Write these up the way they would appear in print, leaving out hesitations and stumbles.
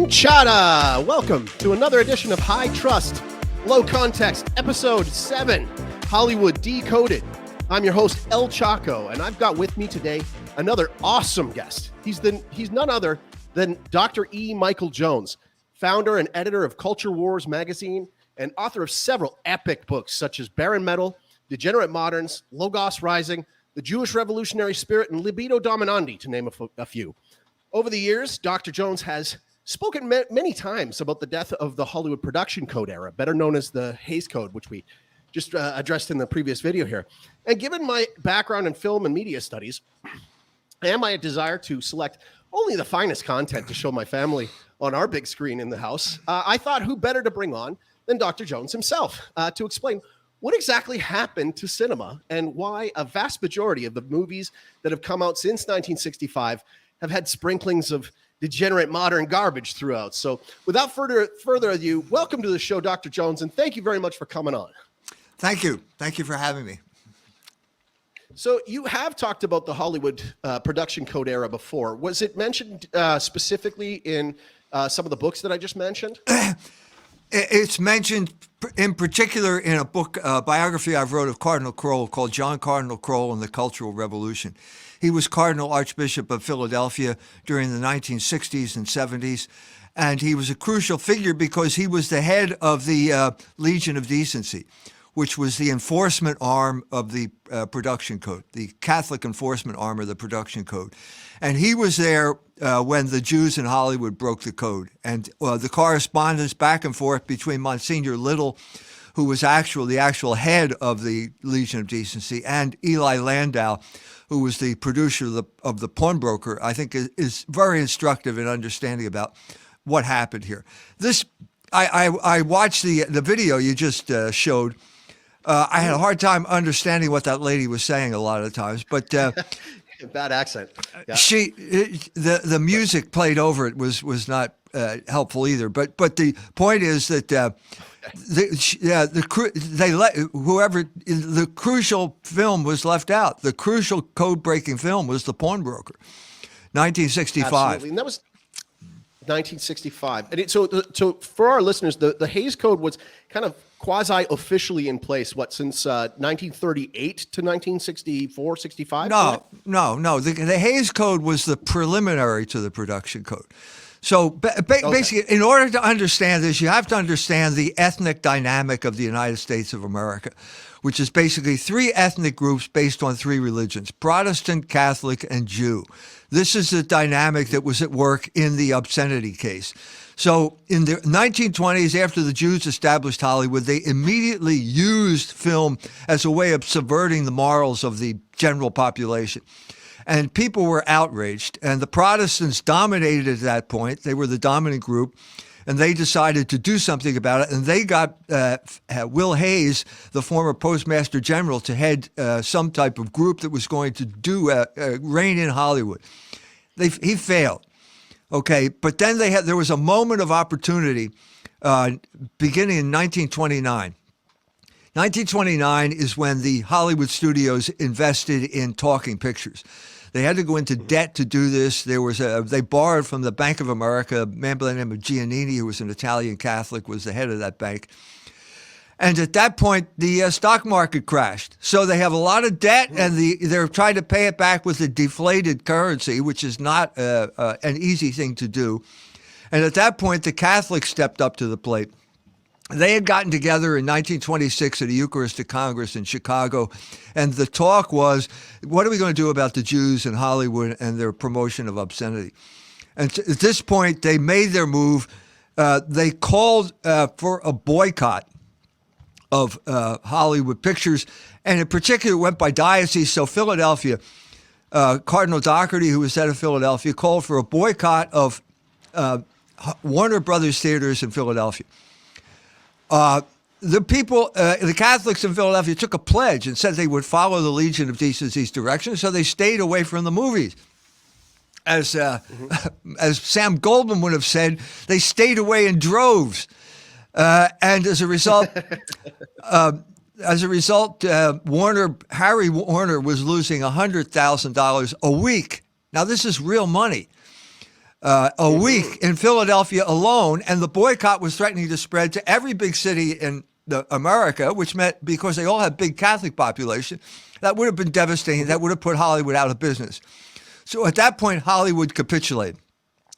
Enchada! Welcome to another edition of High Trust, Low Context, Episode 7, Hollywood Decoded. I'm your host, El Chaco, and I've got with me today another awesome guest. He's none other than Dr. E. Michael Jones, founder and editor of Culture Wars magazine and author of several epic books such as Barren Metal, Degenerate Moderns, Logos Rising, The Jewish Revolutionary Spirit, and Libido Dominandi, to name a few. Over the years, Dr. Jones has spoken many times about the death of the Hollywood production code era, better known as the Hays Code, which we just addressed in the previous video here. And given my background in film and media studies and my desire to select only the finest content to show my family on our big screen in the house, I thought who better to bring on than Dr. Jones himself to explain what exactly happened to cinema and why a vast majority of the movies that have come out since 1965 have had sprinklings of degenerate modern garbage throughout. So without further ado, welcome to the show, Dr. Jones, and thank you very much for coming on. Thank you. Thank you for having me. So you have talked about the Hollywood production code era before. Was it mentioned specifically in some of the books that I just mentioned? It's mentioned in particular in a book, biography I've wrote of Cardinal Kroll called John Cardinal Kroll and the Cultural Revolution. He was Cardinal Archbishop of Philadelphia during the 1960s and 70s, and he was a crucial figure because he was the head of the Legion of Decency, which was the enforcement arm of the production code, the Catholic enforcement arm of the production code. And he was there when the Jews in Hollywood broke the code. And the correspondence back and forth between Monsignor Little, who was the actual head of the Legion of Decency, and Eli Landau, who was the producer of the Pawnbroker, I think is very instructive in understanding about what happened here. I watched the video you just showed. I had a hard time understanding what that lady was saying a lot of times, but bad accent. Yeah. The music played over it was not helpful either. But the point is that the crucial film was left out. The crucial code-breaking film was The Pawnbroker, 1965. Absolutely, and that was 1965. And so for our listeners, the Hays Code was kind of quasi-officially in place, since 1938 to 1964, 65? No. The Hays Code was the preliminary to the production code. So basically, in order to understand this, you have to understand the ethnic dynamic of the United States of America, which is basically three ethnic groups based on three religions: Protestant, Catholic, and Jew. This is the dynamic that was at work in the obscenity case. So in the 1920s, after the Jews established Hollywood, they immediately used film as a way of subverting the morals of the general population. And people were outraged, and the Protestants dominated at that point. They were the dominant group, and they decided to do something about it. And they got Will Hayes, the former Postmaster General, to head some type of group that was going to reign in Hollywood. He failed. Okay, but then there was a moment of opportunity beginning in 1929. 1929 is when the Hollywood studios invested in talking pictures. They had to go into debt to do this. They borrowed from the Bank of America. A man by the name of Giannini, who was an Italian Catholic, was the head of that bank. And at that point, the stock market crashed. So they have a lot of debt, and they're trying to pay it back with a deflated currency, which is not an easy thing to do. And at that point, the Catholics stepped up to the plate. They had gotten together in 1926 at a Eucharistic Congress in Chicago, and the talk was, what are we going to do about the Jews in Hollywood and their promotion of obscenity? And at this point, they made their move. They called for a boycott of Hollywood pictures, and in particular went by diocese. So Philadelphia, Cardinal Doherty, who was head of Philadelphia, called for a boycott of Warner Brothers theaters in Philadelphia. The Catholics in Philadelphia took a pledge and said they would follow the Legion of Decency's direction, so they stayed away from the movies. As Sam Goldwyn would have said, they stayed away in droves. And as a result, Harry Warner was losing $100,000 a week. Now, this is real money. a week in Philadelphia alone, and the boycott was threatening to spread to every big city in America, which meant because they all have big Catholic population, that would have been devastating. That would have put Hollywood out of business. So at that point, Hollywood capitulated.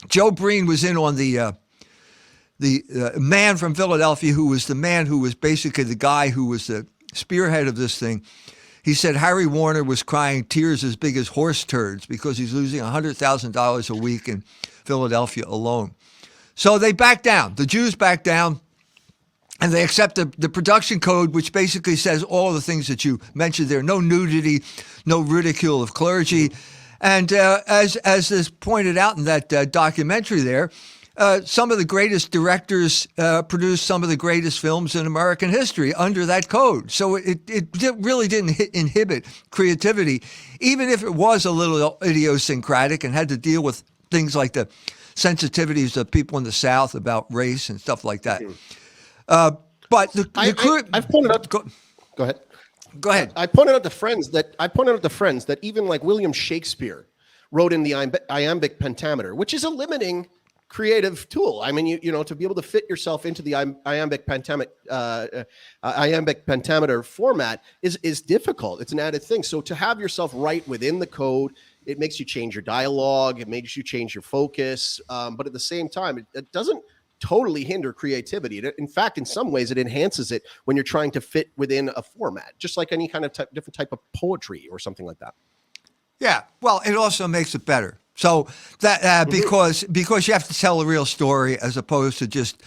Joe Breen was in on the man from Philadelphia who was the man who was basically the guy who was the spearhead of this thing. He said Harry Warner was crying tears as big as horse turds because he's losing $100,000 a week in Philadelphia alone. So they backed down. The Jews backed down, and they accepted the production code, which basically says all the things that you mentioned there: no nudity, no ridicule of clergy. And as is pointed out in that documentary there, some of the greatest directors produced some of the greatest films in American history under that code. So it really didn't inhibit creativity, even if it was a little idiosyncratic and had to deal with things like the sensitivities of people in the South about race and stuff like that. But I've pointed out. Go ahead. Go ahead. I pointed out to friends that even like William Shakespeare wrote in the iambic pentameter, which is a limiting creative tool. I mean, you know, to be able to fit yourself into the iambic pentameter format is difficult. It's an added thing. So to have yourself right within the code, it makes you change your dialogue. It makes you change your focus. But at the same time, it doesn't totally hinder creativity. In fact, in some ways, it enhances it when you're trying to fit within a format, just like any kind of different type of poetry or something like that. Yeah. Well, it also makes it better. So that because you have to tell a real story as opposed to just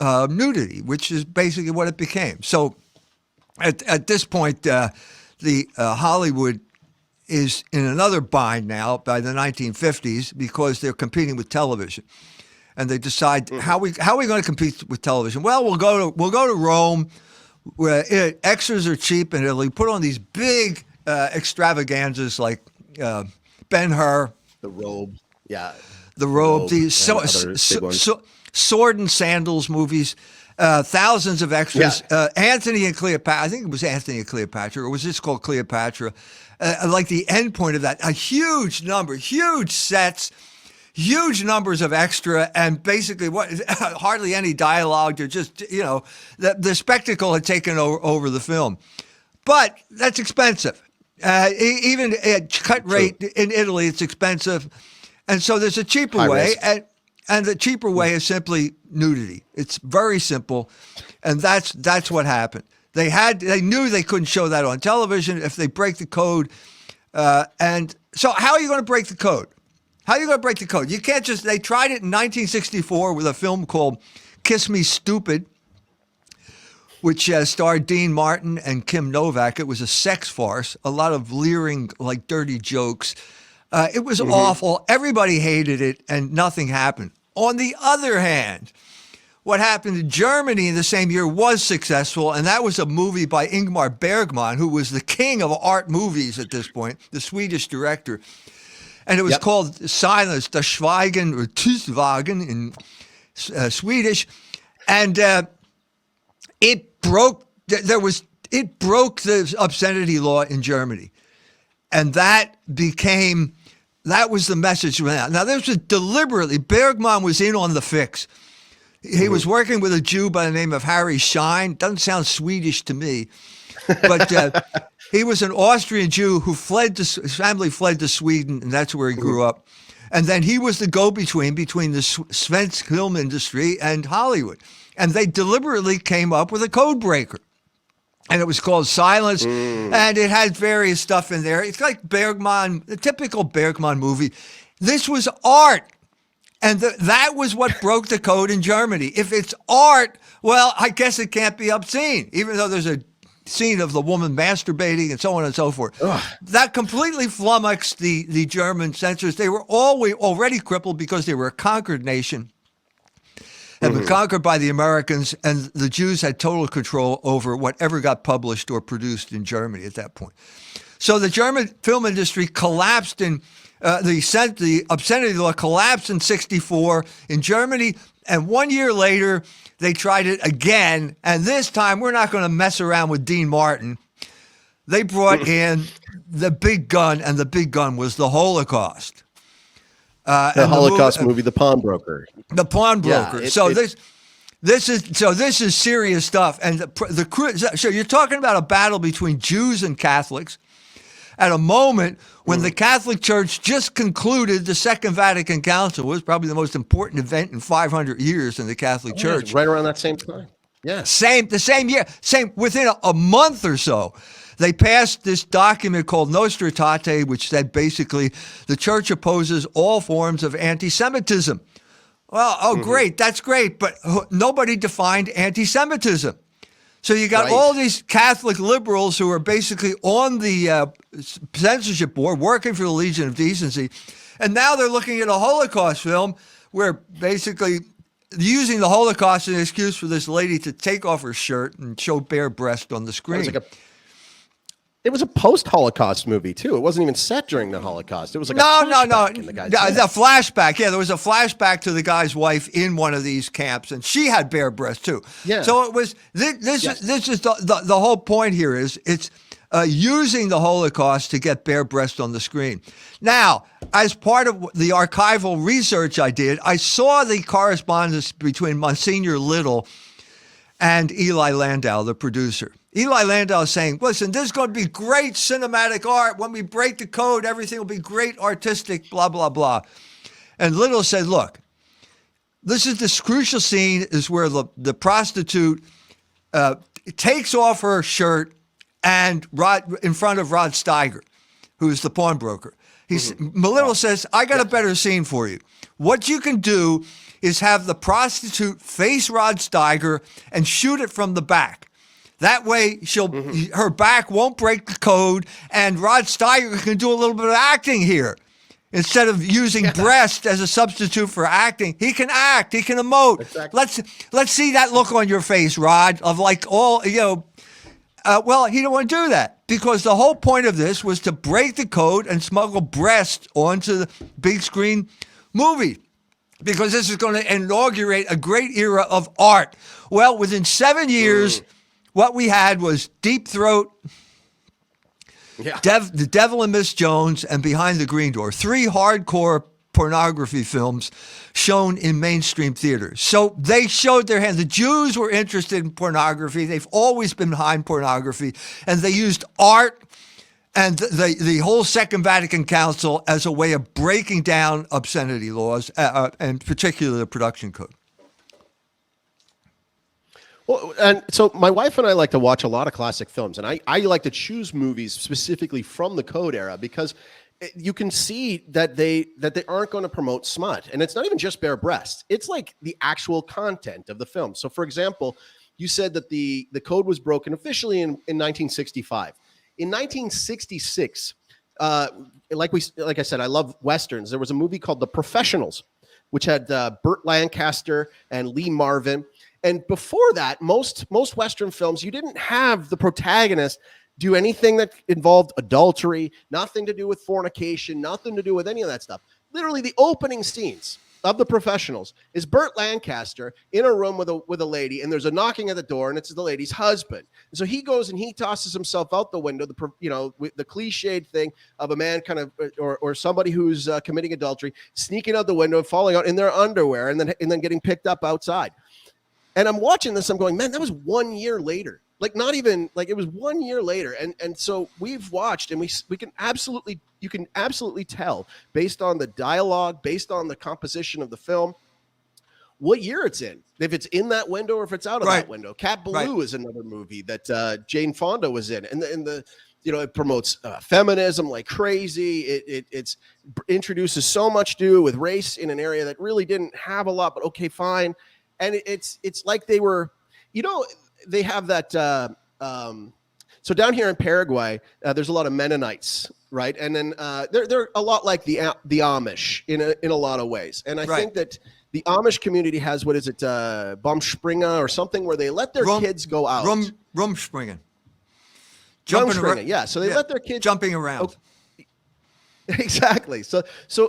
nudity, which is basically what it became. So at this point, the Hollywood is in another bind now by the 1950s because they're competing with television, and they decide how are we going to compete with television? Well, we'll go to Rome, where extras are cheap in Italy. Put on these big extravaganzas like Ben-Hur. The robe, yeah. The robe, sword and sandals movies, thousands of extras. Yeah. Anthony and Cleopatra, I think it was Anthony and Cleopatra, or was this called Cleopatra? Like the end point of that, a huge number, huge sets, huge numbers of extra, and basically hardly any dialogue. They're just, you know, the spectacle had taken over the film. But that's expensive. Even at cut rate in Italy, it's expensive. And so there's a cheaper way. And the cheaper way is simply nudity. It's very simple. And that's what happened. They knew they couldn't show that on television if they break the code. And so how are you going to break the code? How are you going to break the code? You can't just, they tried it in 1964 with a film called Kiss Me Stupid, which starred Dean Martin and Kim Novak. It was a sex farce, a lot of leering, like dirty jokes. It was awful. Everybody hated it, and nothing happened. On the other hand, what happened in Germany in the same year was successful, and that was a movie by Ingmar Bergman, who was the king of art movies at this point, the Swedish director. And it was called Silence, Das Schweigen, or Tystvagen in Swedish. And it broke the obscenity law in Germany. And that was the message. Now, this was deliberately, Bergman was in on the fix. He was working with a Jew by the name of Harry Schein. Doesn't sound Swedish to me. But he was an Austrian Jew who his family fled to Sweden, and that's where he grew up. And then he was the go-between between the Svensk film industry and Hollywood. And they deliberately came up with a code breaker. And it was called Silence, and it had various stuff in there. It's like Bergman, the typical Bergman movie. This was art, and that was what broke the code in Germany. If it's art, well, I guess it can't be obscene, even though there's a scene of the woman masturbating and so on and so forth. Ugh. That completely flummoxed the German censors. They were already crippled because they were a conquered nation. Had been conquered by the Americans, and the Jews had total control over whatever got published or produced in Germany at that point. So the German film industry collapsed in the obscenity law collapsed in 1964 in Germany, and 1 year later they tried it again, and this time we're not going to mess around with Dean Martin. They brought in the big gun, and the big gun was the Holocaust. The Holocaust movie, The Pawnbroker. The Pawnbroker. Yeah, This is serious stuff. And so you're talking about a battle between Jews and Catholics at a moment when the Catholic Church just concluded the Second Vatican Council. It was probably the most important event in 500 years in the Catholic Church. Right around that same time. Yeah. The same year, within a month or so, they passed this document called Nostra Aetate, which said basically the church opposes all forms of anti-Semitism. Well, great, that's great, but nobody defined anti-Semitism. So you got all these Catholic liberals who are basically on the censorship board working for the Legion of Decency, and now they're looking at a Holocaust film where basically using the Holocaust as an excuse for this lady to take off her shirt and show bare breast on the screen. It was a post-Holocaust movie too. It wasn't even set during the Holocaust. It was like no. The flashback. Yeah, there was a flashback to the guy's wife in one of these camps, and she had bare breasts too. Yeah. So it was this is the whole point here is it's using the Holocaust to get bare breasts on the screen. Now, as part of the archival research I did, I saw the correspondence between Monsignor Little and Eli Landau, the producer. Eli Landau is saying, listen, this is going to be great cinematic art. When we break the code, everything will be great artistic, blah, blah, blah. And Little said, look, this is this crucial scene is where the prostitute takes off her shirt and in front of Rod Steiger, who is the pawnbroker. Little says, I got a better scene for you. What you can do is have the prostitute face Rod Steiger and shoot it from the back. That way, her back won't break the code, and Rod Steiger can do a little bit of acting here. Instead of using breast as a substitute for acting, he can act, he can emote. Exactly. Let's see that look on your face, Rod, of like all, well, he don't want to do that because the whole point of this was to break the code and smuggle breast onto the big screen movie. Because this is going to inaugurate a great era of art. Well, within 7 years, what we had was Deep Throat, The Devil and Miss Jones, and Behind the Green Door. 3 hardcore pornography films shown in mainstream theaters. So they showed their hand. The Jews were interested in pornography. They've always been behind pornography. And they used art and the whole Second Vatican Council as a way of breaking down obscenity laws, and particularly the production code. Well, and so my wife and I like to watch a lot of classic films, and I like to choose movies specifically from the code era because you can see that they aren't going to promote smut, and it's not even just bare breasts. It's like the actual content of the film. So, for example, you said that the code was broken officially in 1965. In 1966, like I said, I love westerns. There was a movie called The Professionals, which had Burt Lancaster and Lee Marvin. And before that, most Western films, you didn't have the protagonist do anything that involved adultery, nothing to do with fornication, nothing to do with any of that stuff. Literally, the opening scenes of The Professionals is Burt Lancaster in a room with a lady, and there's a knocking at the door, and it's the lady's husband. And so he goes and he tosses himself out the window, the cliched thing of a man kind of or somebody who's committing adultery, sneaking out the window and falling out in their underwear, and then getting picked up outside. And I'm watching this, I'm going, man, that was 1 year later. Like not even like it was 1 year later. And so we've watched and you can absolutely tell based on the dialogue, based on the composition of the film, what year it's in. If it's in that window or if it's out of that window. Cat Ballou is another movie that Jane Fonda was in. And it promotes feminism like crazy. It introduces so much to do with race in an area that really didn't have a lot, but okay, fine. And it's like they were, they have that. So down here in Paraguay, there's a lot of Mennonites, right? And then they're a lot like the Amish in a lot of ways. And I think that the Amish community has, what is it, Baumspringa or something, where they let their kids go out. Rumspringen. Jumping around. Yeah, so they let their kids jumping around. Exactly. So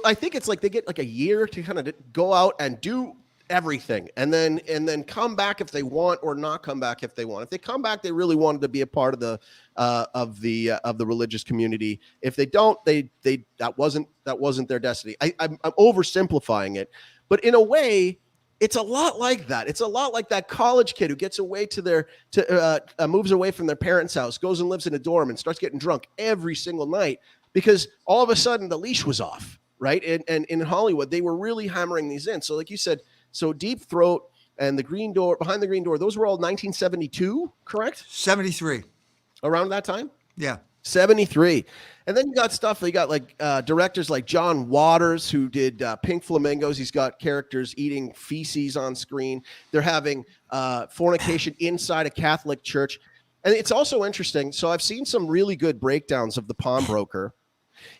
I think it's like they get like a year to kind of go out and do everything, and then come back if they want, or not come back if they want. If they come back, they really wanted to be a part of the religious community. If they don't, they that wasn't their destiny. I'm oversimplifying it, but in a way, it's a lot like that. It's a lot like that college kid who gets away moves away from their parents' house, goes and lives in a dorm, and starts getting drunk every single night because all of a sudden the leash was off, right? And in Hollywood, they were really hammering these in. So like you said, so Deep Throat and Behind the Green Door, those were all 1972, correct? 73. Around that time? Yeah. 73. And then you got like directors like John Waters, who did Pink Flamingos. He's got characters eating feces on screen. They're having fornication inside a Catholic church. And it's also interesting. So I've seen some really good breakdowns of the pawnbroker.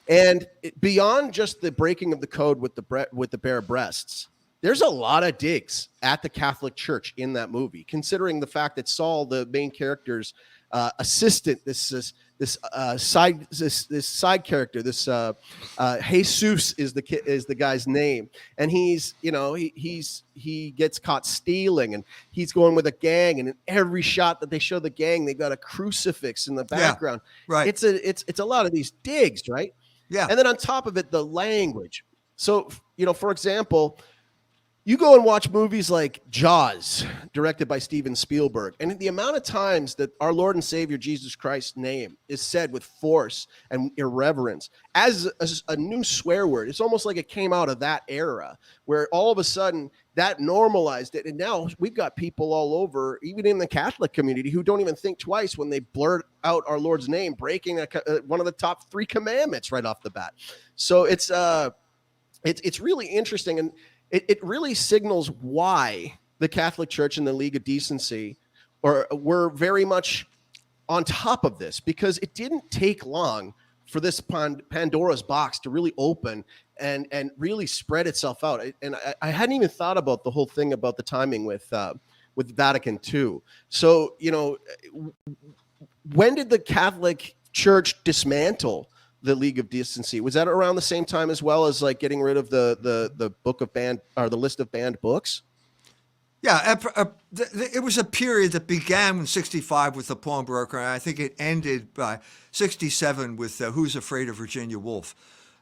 And beyond just the breaking of the code with the bare breasts, there's a lot of digs at the Catholic Church in that movie, considering the fact that Saul, the main character's assistant, this side character, Jesus is the guy's name, and he gets caught stealing, and he's going with a gang, and in every shot that they show the gang, they got a crucifix in the background. Yeah, right. It's a lot of these digs, right? Yeah. And then on top of it, the language. So, for example, you go and watch movies like Jaws, directed by Steven Spielberg, and the amount of times that our Lord and Savior Jesus Christ's name is said with force and irreverence as a new swear word, it's almost like it came out of that era where all of a sudden that normalized it. And now we've got people all over, even in the Catholic community, who don't even think twice when they blurt out our Lord's name, breaking one of the top 3 commandments right off the bat. So it's really interesting. And it really signals why the Catholic Church and the League of Decency were very much on top of this, because it didn't take long for this Pandora's box to really open and really spread itself out. And I hadn't even thought about the whole thing about the timing with Vatican II. So, when did the Catholic Church dismantle the League of Decency? Was that around the same time as well as like getting rid of the book of banned, or the list of banned books? Yeah, it was a period that began in 65 with the pawnbroker, and I think it ended by 67 with Who's Afraid of Virginia Woolf.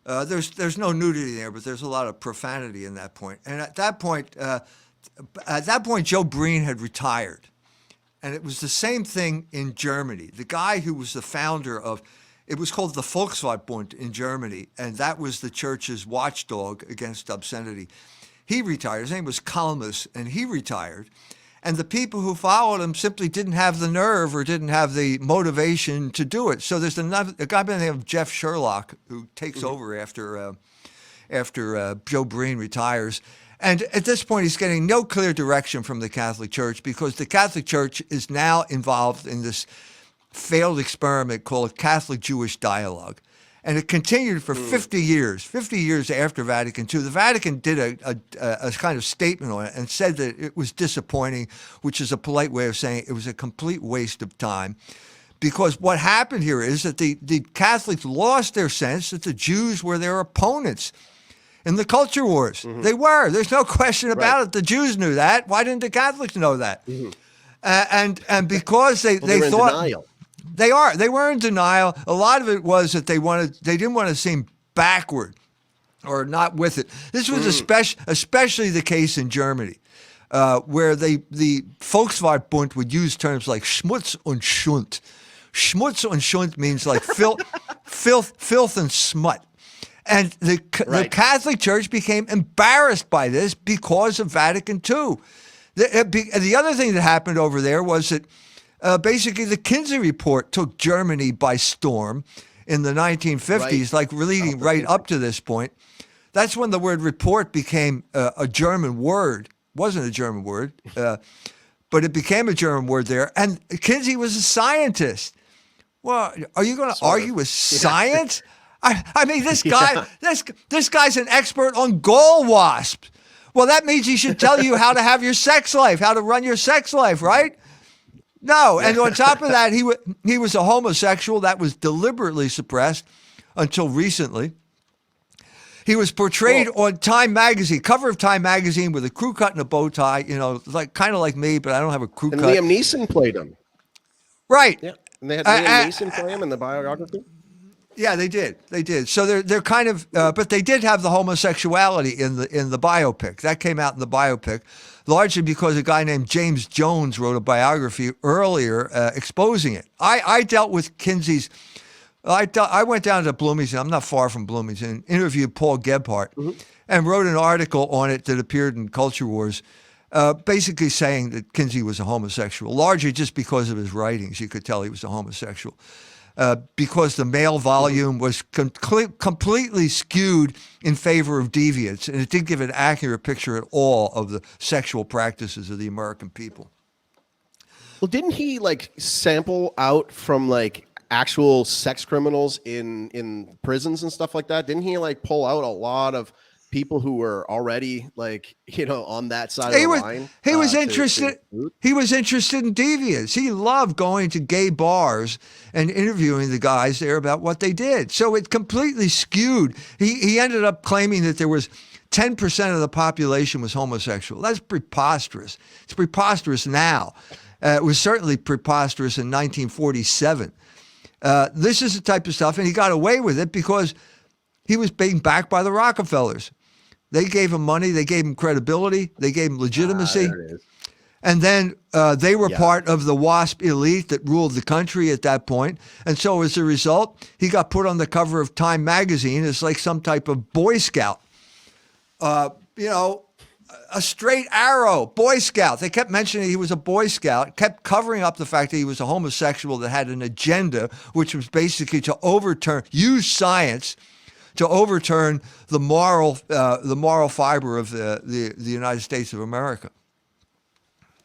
There's no nudity there, but there's a lot of profanity in that point. And at that point, Joe Breen had retired, and it was the same thing in Germany. The guy who was the founder of it was called the Volkswahlbund in Germany, and that was the church's watchdog against obscenity. He retired. His name was Kalmus, and he retired. And the people who followed him simply didn't have the nerve or didn't have the motivation to do it. So there's a guy by the name of Jeff Sherlock who takes over after Joe Breen retires. And at this point, he's getting no clear direction from the Catholic Church, because the Catholic Church is now involved in this failed experiment called Catholic-Jewish dialogue. And it continued for 50 years after Vatican II. The Vatican did a kind of statement on it and said that it was disappointing, which is a polite way of saying it was a complete waste of time. Because what happened here is that the Catholics lost their sense that the Jews were their opponents in the culture wars. Mm-hmm. They were. There's no question about it. The Jews knew that. Why didn't the Catholics know that? Mm-hmm. And because they thought... in denial. They were in denial. A lot of it was that they didn't want to seem backward or not with it. This was especially the case in Germany, where the Volkswahlbund would use terms like Schmutz und Schund. Schmutz und Schund means like filth and smut. And the Catholic Church became embarrassed by this because of Vatican II. The other thing that happened over there was that basically, the Kinsey Report took Germany by storm in the 1950s, leading right up to this point. That's when the word report became a German word. It wasn't a German word, but it became a German word there. And Kinsey was a scientist. Well, are you going to argue with science? I mean, this guy, this guy's an expert on gall wasps. Well, that means he should tell you how to have your sex life, how to run your sex life, right? No, and on top of that, he was a homosexual that was deliberately suppressed until recently. He was portrayed on Time magazine, cover of Time magazine, with a crew cut and a bow tie. You know, like kind of like me, but I don't have a crew And cut. Liam Neeson played him. Right. Yeah, and they had Liam Neeson play him in the biography. Yeah, they did. They did. So they're kind of, but they did have the homosexuality in the biopic. That came out in the biopic, largely because a guy named James Jones wrote a biography earlier exposing it. I dealt with Kinsey's. I went down to Bloomington. I'm not far from Bloomington. And interviewed Paul Gebhardt and wrote an article on it that appeared in Culture Wars, basically saying that Kinsey was a homosexual, largely just because of his writings. You could tell he was a homosexual. Because the male volume was completely skewed in favor of deviants, and it didn't give an accurate picture at all of the sexual practices of the American people. Well, didn't he like sample out from like actual sex criminals in prisons and stuff like that? Didn't he like pull out a lot of people who were already like, you know, on that side of the line? He was interested. He was interested in deviants. He loved going to gay bars and interviewing the guys there about what they did. So it completely skewed. He ended up claiming that there was 10% of the population was homosexual. That's preposterous. It's preposterous now. It was certainly preposterous in 1947. This is the type of stuff, and he got away with it because he was being backed by the Rockefellers. They gave him money. They gave him credibility. They gave him legitimacy. And then they were part of the WASP elite that ruled the country at that point. And so as a result, he got put on the cover of Time magazine as like some type of Boy Scout. You know, a straight arrow, Boy Scout. They kept mentioning he was a Boy Scout, kept covering up the fact that he was a homosexual that had an agenda, which was basically to use science to overturn the moral fiber of the United States of America.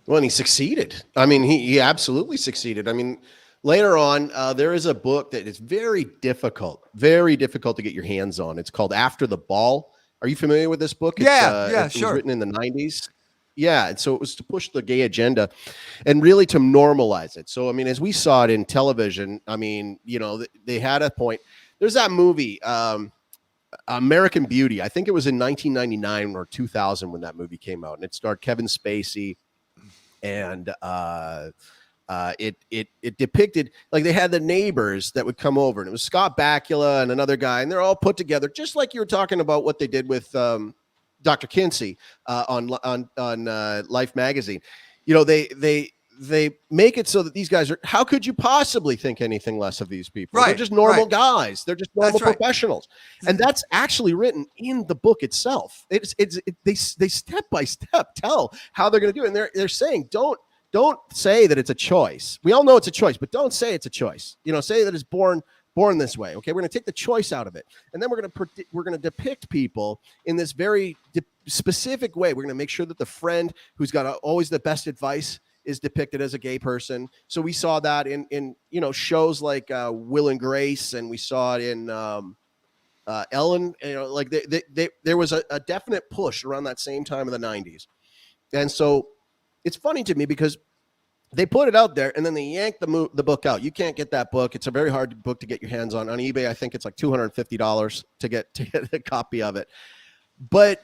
Well, and he succeeded. I mean, he absolutely succeeded. I mean, later on, there is a book that is very difficult to get your hands on. It's called After the Ball. Are you familiar with this book? Sure. It was written in the 90s. Yeah, and so it was to push the gay agenda and really to normalize it. So, I mean, as we saw it in television, I mean, you know, they had a point. There's that movie, American Beauty. I think it was in 1999 or 2000 when that movie came out, and it starred Kevin Spacey, and it depicted, like, they had the neighbors that would come over, and it was Scott Bakula and another guy, and they're all put together just like you were talking about what they did with Dr. Kinsey on Life magazine. You know, they make it so that these guys are, how could you possibly think anything less of these people? Right, They're just normal guys. They're just normal That's right. professionals. And that's actually written in the book itself. They step by step tell how they're going to do it. And they're saying, don't say that it's a choice. We all know it's a choice, but don't say it's a choice. You know, say that it's born this way. Okay, we're going to take the choice out of it, and then we're going to depict people in this very specific way. We're going to make sure that the friend who's got always the best advice is depicted as a gay person. So we saw that in you know, shows like Will and Grace, and we saw it in Ellen. You know, like there was a definite push around that same time in the 90s, and so it's funny to me because they put it out there and then they yanked the book out. You can't get that book. It's a very hard book to get your hands on eBay. I think it's like $250 to get a copy of it. But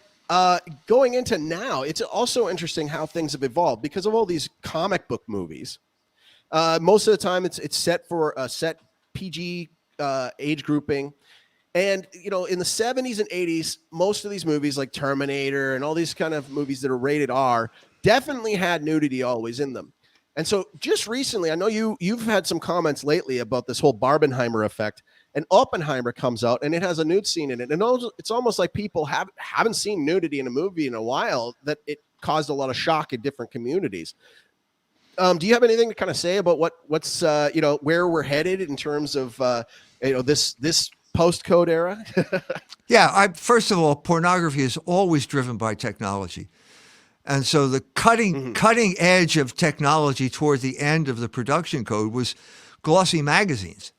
going into now, it's also interesting how things have evolved because of all these comic book movies. Most of the time it's set for a set PG age grouping. And, you know, in the 70s and 80s, most of these movies like Terminator and all these kind of movies that are rated R definitely had nudity always in them. And so just recently, I know you've had some comments lately about this whole Barbenheimer effect, and Oppenheimer comes out and it has a nude scene in it. And it's almost like people haven't seen nudity in a movie in a while, that it caused a lot of shock in different communities. Do you have anything to kind of say about what's you know, where we're headed in terms of you know, this post-code era? Yeah, first of all, pornography is always driven by technology. And so the cutting edge of technology toward the end of the production code was glossy magazines.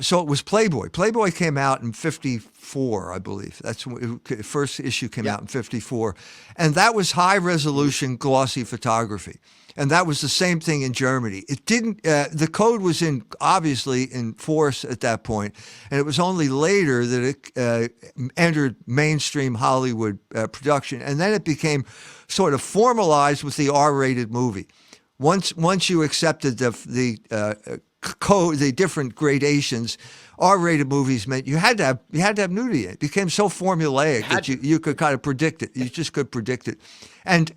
So it was Playboy. Playboy came out in 54, I believe. That's when the first issue came out in 54. And that was high-resolution glossy photography. And that was the same thing in Germany. It didn't. The code was obviously in force at that point, and it was only later that it entered mainstream Hollywood production, and then it became sort of formalized with the R-rated movie. Once you accepted the code, the different gradations, R-rated movies meant you had to have nudity. It became so formulaic that you could kind of predict it. You just could predict it. And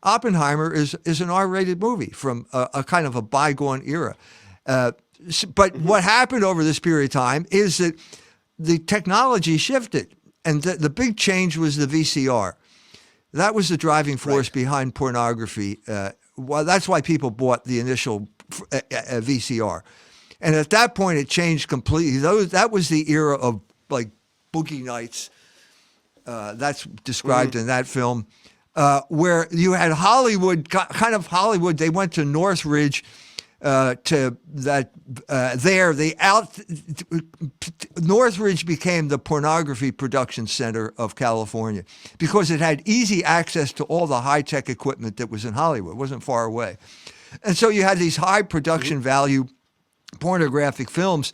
Oppenheimer is an R-rated movie from a kind of a bygone era. But what happened over this period of time is that the technology shifted, and the big change was the VCR. That was the driving force behind pornography. Well, that's why people bought the initial VCR. And at that point, it changed completely. That was the era of like boogie nights. That's described in that film, where you had Hollywood, kind of Hollywood. They went to Northridge Northridge became the pornography production center of California because it had easy access to all the high-tech equipment that was in Hollywood. It wasn't far away. And so you had these high production value pornographic films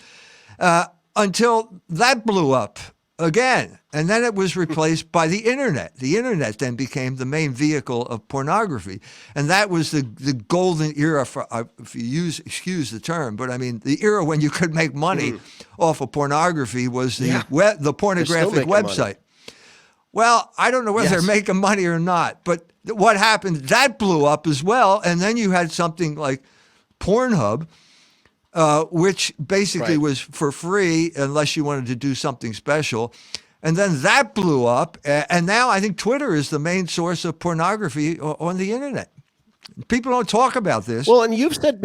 until that blew up again. And then it was replaced by the internet. The internet then became the main vehicle of pornography. And that was the golden era for, if you excuse the term, but I mean, the era when you could make money off of pornography was the pornographic website. Money. Well, I don't know whether they're making money or not, but what happened, that blew up as well. And then you had something like Pornhub, which basically was for free unless you wanted to do something special. And then that blew up. And now I think Twitter is the main source of pornography on the internet. People don't talk about this. Well, and you said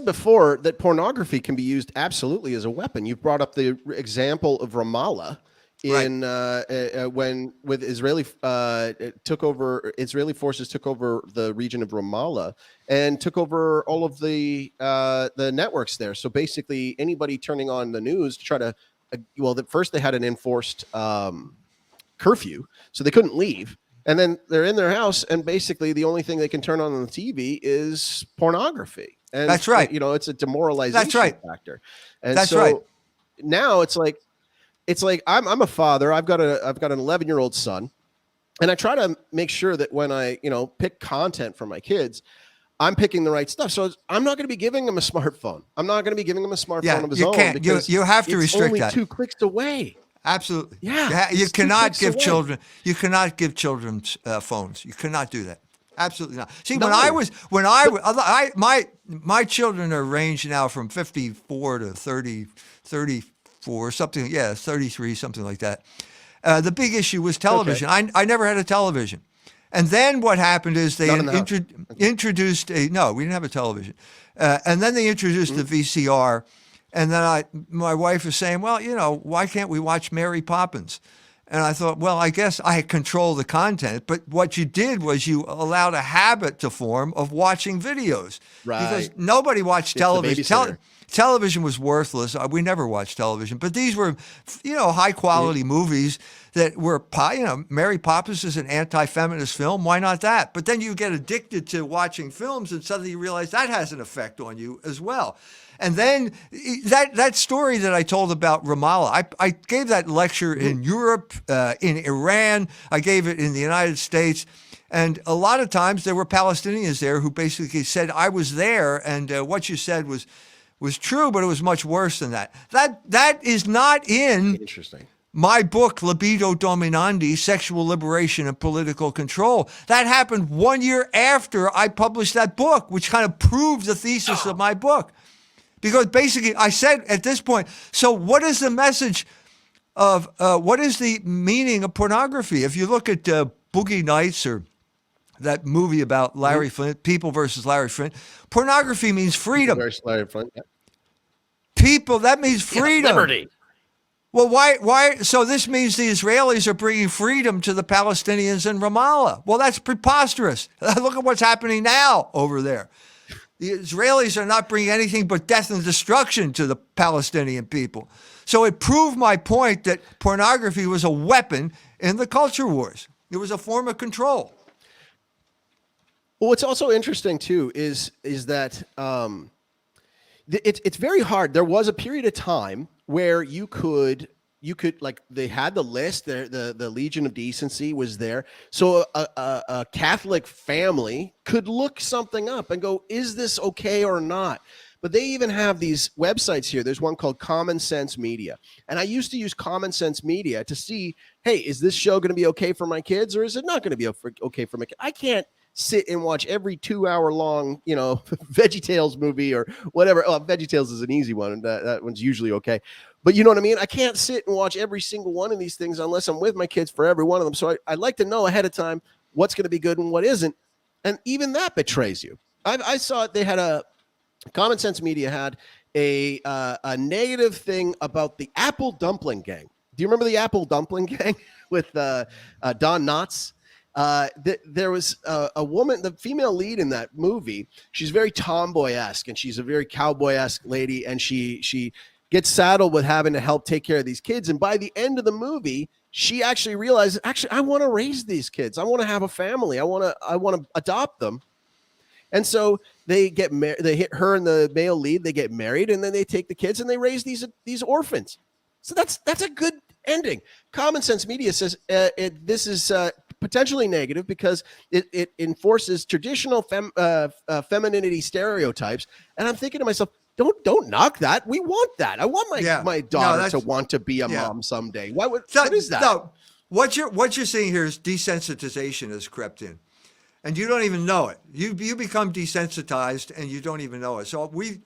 before that pornography can be used absolutely as a weapon. You've brought up the example of Ramallah. When with Israeli Israeli forces took over the region of Ramallah and took over all of the networks there. So basically, anybody turning on the news to try to first they had an enforced curfew, so they couldn't leave, and then they're in their house, and basically the only thing they can turn on the TV is pornography. And that's right. It's a demoralization factor. And now it's like I'm a father. I've got an 11-year-old son, and I try to make sure that when I pick content for my kids, I'm picking the right stuff. So I'm not going to be giving them a smartphone. I'm not going to be giving them a smartphone of his own. Because you have to restrict that. It's only 2 clicks away. Absolutely. Yeah. You cannot give children. You cannot give children phones. You cannot do that. Absolutely not. See, my children are ranged now from 54 to 34, something. Yeah, 33, something like that. The big issue was television. Okay. I never had a television. And then what happened is they introduced we didn't have a television. And then they introduced the VCR. And then my wife was saying, well, why can't we watch Mary Poppins? And I thought, well, I guess I control the content. But what you did was you allowed a habit to form of watching videos. Right. Because nobody watched television. Television was worthless. We never watched television. But these were, high quality movies that were, Mary Poppins is an anti-feminist film. Why not that? But then you get addicted to watching films and suddenly you realize that has an effect on you as well. And then that story that I told about Ramallah, I gave that lecture in Europe, in Iran. I gave it in the United States. And a lot of times there were Palestinians there who basically said, I was there, and what you said was true, but it was much worse than that. That is not in my book, Libido Dominandi, Sexual Liberation and Political Control. That happened 1 year after I published that book, which kind of proved the thesis of my book. Because basically I said at this point, so what is the message of, what is the meaning of pornography? If you look at Boogie Nights or that movie about Larry Flint, People versus Larry Flint, pornography means freedom. Versus Larry Flint, People, that means freedom. Liberty. Well, why? So this means the Israelis are bringing freedom to the Palestinians in Ramallah. Well, that's preposterous. Look at what's happening now over there. The Israelis are not bringing anything but death and destruction to the Palestinian people. So it proved my point that pornography was a weapon in the culture wars. It was a form of control. Well, what's also interesting too is that it's very hard. There was a period of time where you could like they had the list. The Legion of Decency was there, so a Catholic family could look something up and go, "Is this okay or not?" But they even have these websites here. There's one called Common Sense Media. And I used to use Common Sense Media to see, hey, is this show going to be okay for my kids or is it not going to be okay for my kids? I can't sit and watch every 2-hour long, VeggieTales movie or whatever. Oh, VeggieTales is an easy one. That one's usually okay. But you know what I mean? I can't sit and watch every single one of these things unless I'm with my kids for every one of them. So I like to know ahead of time what's going to be good and what isn't. And even that betrays you. I saw it. They had Common Sense Media had a negative thing about the Apple Dumpling Gang. Do you remember the Apple Dumpling Gang with Don Knotts? There was a woman, the female lead in that movie. She's very tomboy-esque, and she's a very cowboy-esque lady, and she gets saddled with having to help take care of these kids. And by the end of the movie, she actually realizes, I want to raise these kids. I want to have a family. I want to adopt them. And so they get married. They hit her and the male lead. They get married, and then they take the kids and they raise these orphans. So that's a good ending. Common Sense Media says this is potentially negative because it enforces traditional femininity stereotypes. And I'm thinking to myself, don't knock that. We want that. I want my daughter to want to be a mom someday. What is that? No, what you're seeing here is desensitization has crept in. And you don't even know it. You become desensitized and you don't even know it. So we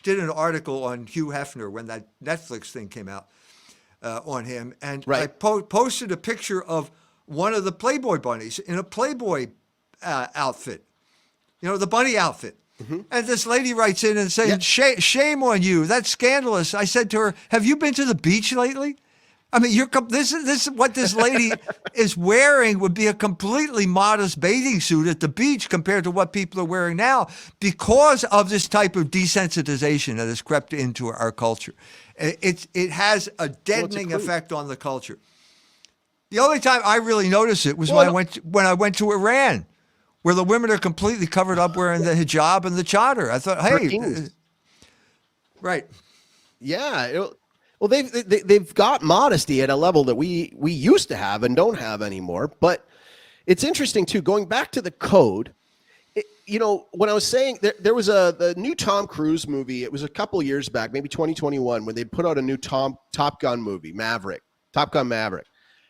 did an article on Hugh Hefner when that Netflix thing came out on him. And I posted a picture of one of the Playboy bunnies in a Playboy outfit, the bunny outfit. Mm-hmm. And this lady writes in and says, shame on you. That's scandalous. I said to her, have you been to the beach lately? I mean, this is what this lady is wearing would be a completely modest bathing suit at the beach compared to what people are wearing now because of this type of desensitization that has crept into our culture. It has a deadening effect on the culture. The only time I really noticed it was when I went to Iran, where the women are completely covered up wearing the hijab and the chador. I thought, hey, right. Yeah. Well, they've got modesty at a level that we used to have and don't have anymore. But it's interesting, too, going back to the code, when I was saying there was the new Tom Cruise movie. It was a couple years back, maybe 2021, when they put out a new Top Gun movie, Top Gun Maverick.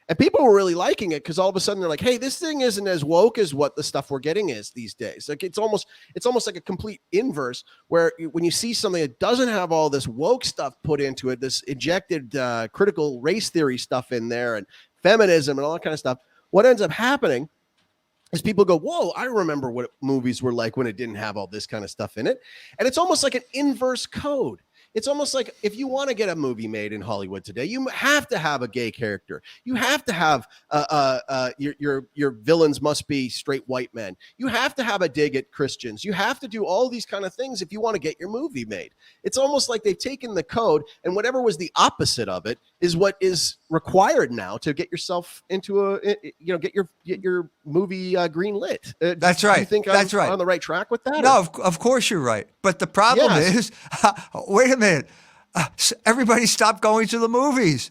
And people were really liking it because all of a sudden they're like, hey, this thing isn't as woke as what the stuff we're getting is these days. Like it's almost like a complete inverse where when you see something that doesn't have all this woke stuff put into it, this injected critical race theory stuff in there and feminism and all that kind of stuff, what ends up happening is people go, whoa, I remember what movies were like when it didn't have all this kind of stuff in it. And it's almost like an inverse code. It's almost like if you want to get a movie made in Hollywood today, you have to have a gay character. You have to have your villains must be straight white men. You have to have a dig at Christians. You have to do all these kind of things if you want to get your movie made. It's almost like they've taken the code and whatever was the opposite of it is what is required now to get yourself into get your movie green lit. That's right. Do you think I'm on the right track with that? No, of course you're right. But the problem is, wait a minute, everybody stopped going to the movies.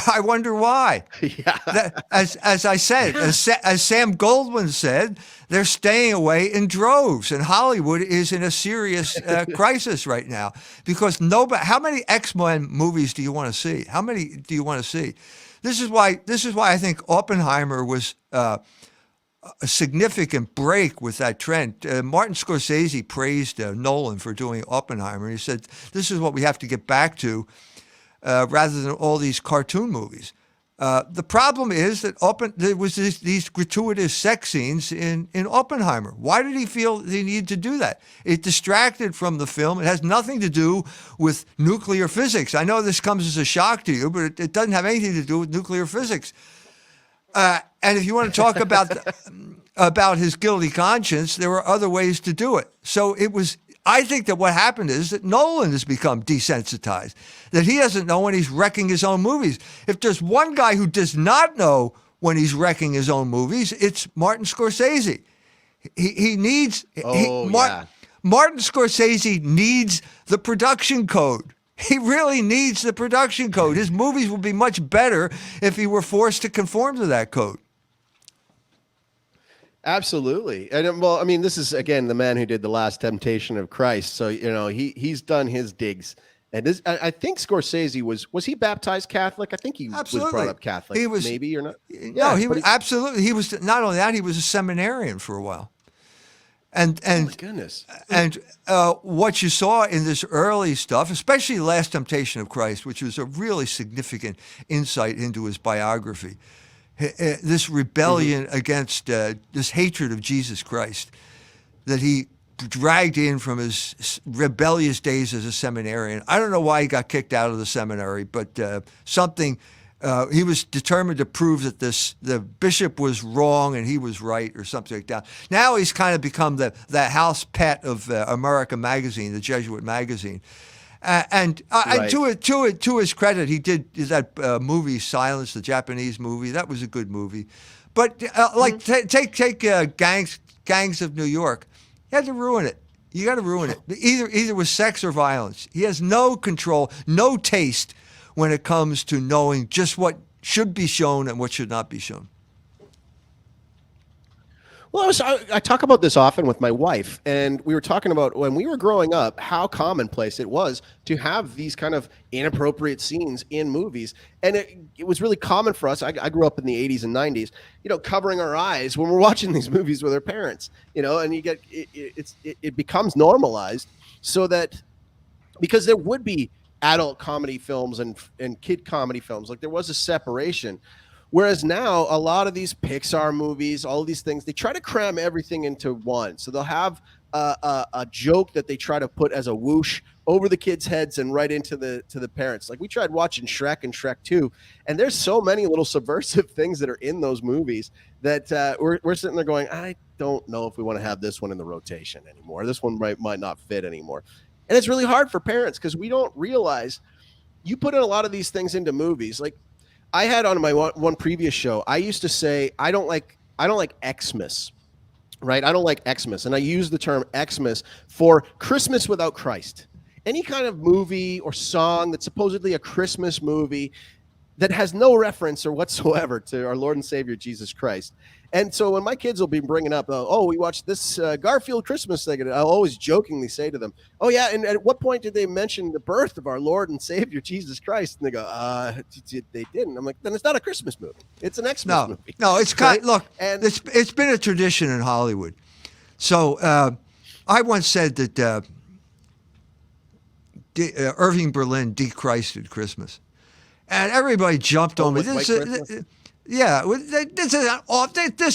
I wonder why. Yeah. As I said, as Sam Goldwyn said, they're staying away in droves, and Hollywood is in a serious crisis right now because how many X-Men movies do you want to see? How many do you want to see? This is why I think Oppenheimer was a significant break with that trend. Martin Scorsese praised Nolan for doing Oppenheimer. He said, this is what we have to get back to rather than all these cartoon movies. The problem is that there was these gratuitous sex scenes in Oppenheimer. Why did he feel he needed to do that? It distracted from the film. It has nothing to do with nuclear physics. I know this comes as a shock to you, but it doesn't have anything to do with nuclear physics. And if you want to talk about his guilty conscience, there were other ways to do it. So it was I think that what happened is that Nolan has become desensitized, that he doesn't know when he's wrecking his own movies. If there's one guy who does not know when he's wrecking his own movies, it's Martin Scorsese. He needs Martin Scorsese needs the production code. He really needs the production code. His movies would be much better if he were forced to conform to that code. Absolutely. And well, I mean, this is again the man who did The Last Temptation of Christ. So, he's done his digs. And this, I think Scorsese was he baptized Catholic? I think he was brought up Catholic. He was, maybe or not. No, he was absolutely. He was not only that, he was a seminarian for a while. And oh my goodness. And what you saw in this early stuff, especially Last Temptation of Christ, which was a really significant insight into his biography, this rebellion against this hatred of Jesus Christ that he dragged in from his rebellious days as a seminarian. I don't know why he got kicked out of the seminary, but he was determined to prove that the bishop was wrong and he was right, or something like that. Now he's kind of become the house pet of America Magazine, the Jesuit magazine. And to his credit, he did that movie Silence, the Japanese movie. That was a good movie. But take Gangs of New York. He had to ruin it. You got to ruin it. Either with sex or violence. He has no control, no taste when it comes to knowing just what should be shown and what should not be shown. Well, I talk about this often with my wife, and we were talking about when we were growing up, how commonplace it was to have these kind of inappropriate scenes in movies. And it was really common for us. I grew up in the 80s and 90s, covering our eyes when we're watching these movies with our parents, and you get it becomes normalized, so that because there would be adult comedy films and kid comedy films, like there was a separation. Whereas now, a lot of these Pixar movies, all of these things, they try to cram everything into one. So they'll have a joke that they try to put as a whoosh over the kids' heads and right into the parents. Like we tried watching Shrek and Shrek 2, and there's so many little subversive things that are in those movies that we're sitting there going, I don't know if we want to have this one in the rotation anymore. This one might not fit anymore. And it's really hard for parents because we don't realize you put in a lot of these things into movies. Like I had on my one previous show, I used to say, I don't like Xmas, right? I don't like Xmas. And I use the term Xmas for Christmas without Christ. Any kind of movie or song that's supposedly a Christmas movie that has no reference or whatsoever to our Lord and Savior, Jesus Christ. And so when my kids will be bringing up, we watched this Garfield Christmas thing, and I'll always jokingly say to them, oh, yeah, and at what point did they mention the birth of our Lord and Savior, Jesus Christ? And they go, they didn't. I'm like, then it's not a Christmas movie. It's an Xmas movie. No, it's kind look, and it's been a tradition in Hollywood. So I once said that Irving Berlin de-Christed Christmas. And everybody jumped on me. This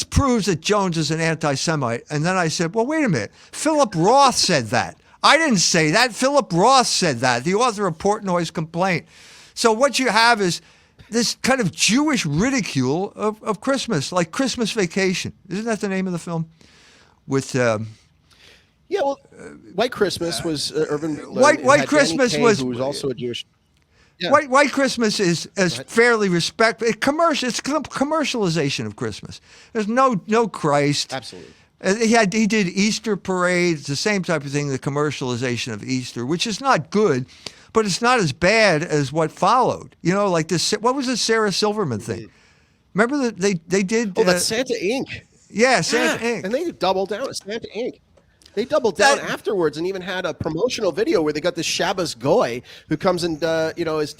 proves that Jones is an anti-Semite. And then I said, well, wait a minute. Philip Roth said that. I didn't say that. Philip Roth said that, the author of Portnoy's Complaint. So what you have is this kind of Jewish ridicule of Christmas, like Christmas Vacation. Isn't that the name of the film? With White Christmas was Irvin. White Christmas Kane, who was also a Jewish. Yeah. White Christmas is fairly respectful. It's commercialization of Christmas. There's no Christ. Absolutely. He did Easter parades, the same type of thing, the commercialization of Easter, which is not good, but it's not as bad as what followed. Like this. What was the Sarah Silverman thing? Remember that they did? Oh, that's Santa Inc. Yeah, Santa Inc. And they doubled down at Santa Inc. They doubled down afterwards and even had a promotional video where they got this Shabbos goy who comes and is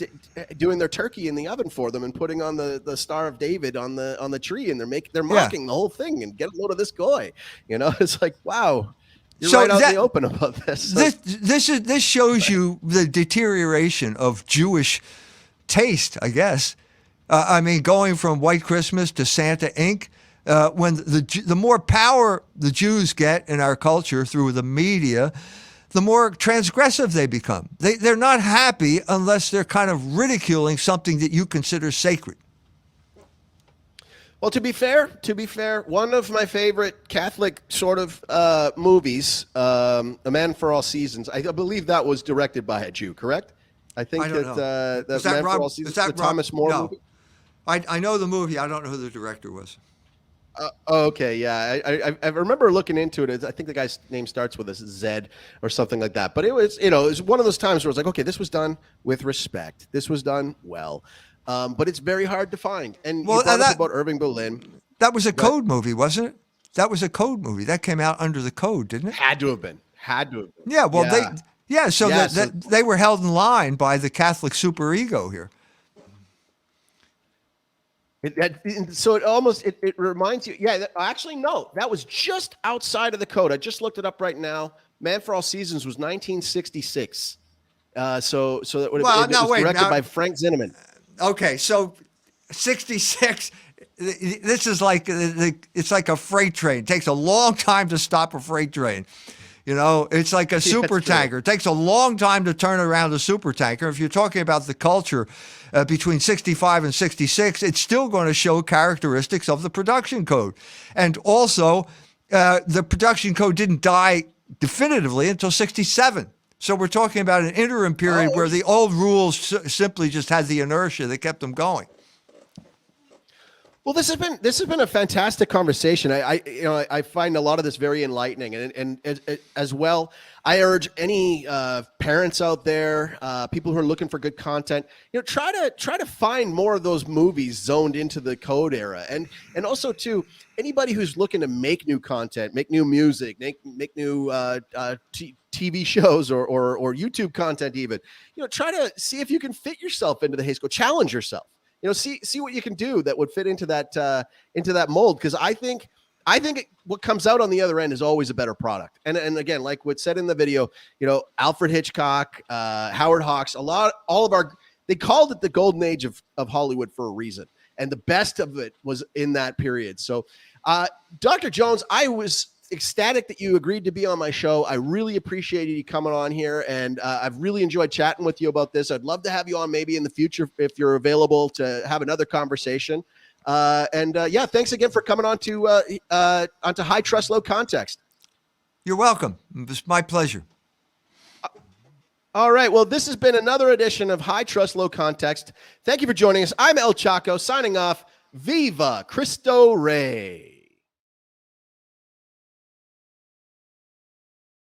doing their turkey in the oven for them and putting on the Star of David on the tree, and they're mocking the whole thing, and get a load of this goy. It's like, wow, you're right out in the open about this. This shows you the deterioration of Jewish taste, I guess. Going from White Christmas to Santa Inc. When the more power the Jews get in our culture through the media, the more transgressive they become. They're not happy unless they're kind of ridiculing something that you consider sacred. Well, to be fair, one of my favorite Catholic sort of movies, A Man for All Seasons, I believe that was directed by a Jew, correct? I think I don't know. that Man for All Seasons, the Thomas More movie. I know the movie. I don't know who the director was. Okay, yeah, I remember looking into it. I think the guy's name starts with a Z or something like that. But it was, it was one of those times where it was like, okay, this was done with respect. This was done well. But it's very hard to find. And you brought up about Irving Berlin. That was a code movie, wasn't it? That was a code movie. That came out under the code, didn't it? Had to have been. Yeah, well, so they were held in line by the Catholic superego here. So it almost, it reminds you, actually, no, that was just outside of the code. I just looked it up right now. Man for All Seasons was 1966. So that would have been directed by Frank Zinnemann. Okay, so 66, this is like, it's like a freight train. It takes a long time to stop a freight train. It's like a super tanker. It takes a long time to turn around a super tanker. If you're talking about the culture between 65 and 66, it's still going to show characteristics of the production code. And also, the production code didn't die definitively until 67. So we're talking about an interim period where the old rules simply just had the inertia that kept them going. Well, this has been a fantastic conversation. I find a lot of this very enlightening, and as well, I urge any parents out there, people who are looking for good content, try to find more of those movies zoned into the code era, and also too, anybody who's looking to make new content, make new music, make new TV shows or YouTube content, even try to see if you can fit yourself into the Hays Code. Challenge yourself. See what you can do that would fit into that mold. Because I think what comes out on the other end is always a better product. And again, like what said in the video, Alfred Hitchcock, Howard Hawks, they called it the golden age of Hollywood for a reason. And the best of it was in that period. So, Dr. Jones, I was ecstatic that you agreed to be on my show. I really appreciated you coming on here, and I've really enjoyed chatting with you about this. I'd love to have you on maybe in the future if you're available to have another conversation. Thanks again for coming on to onto High Trust Low Context. You're welcome. It's my pleasure. All right. Well, this has been another edition of High Trust Low Context. Thank you for joining us. I'm El Chaco signing off. Viva Cristo Rey.